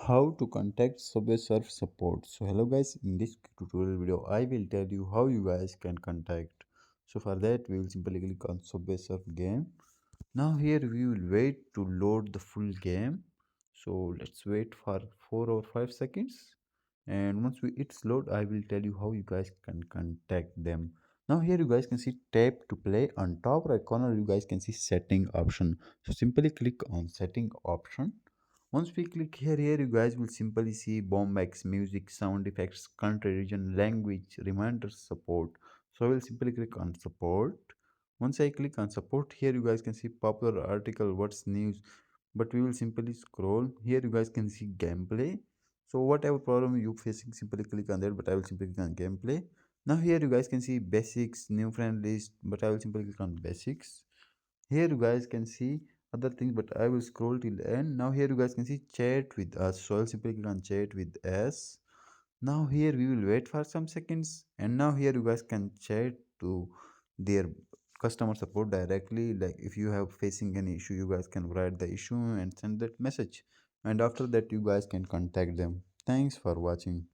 How to contact Subway Surf support. So hello guys, in this tutorial video I will tell you how you guys can contact. So for that we will simply click on Subway Surf game. Now here we will wait to load the full game. So let's wait for 4 or 5 seconds, and once it's load I will tell you how you guys can contact them. Now here you guys can see tap to play. On top right corner you guys can see setting option. So simply click on setting option. Once we click here you guys will simply see Bombex, music, sound effects, country, region, language, reminders, support. So I will simply click on support. Once I click on support, here you guys can see popular article, what's news, but we will simply scroll. Here you guys can see gameplay. So whatever problem you facing, simply click on that, but I will simply click on gameplay. Now here you guys can see basics, new friend list, but I will simply click on basics. Here you guys can see other things, but I will scroll till the end. Now here you guys can see chat with us, so I'll simply click on chat with us. Now here we will wait for some seconds, and now here you guys can chat to their customer support directly. Like if you have facing any issue, you guys can write the issue and send that message, and after that you guys can contact them. Thanks for watching.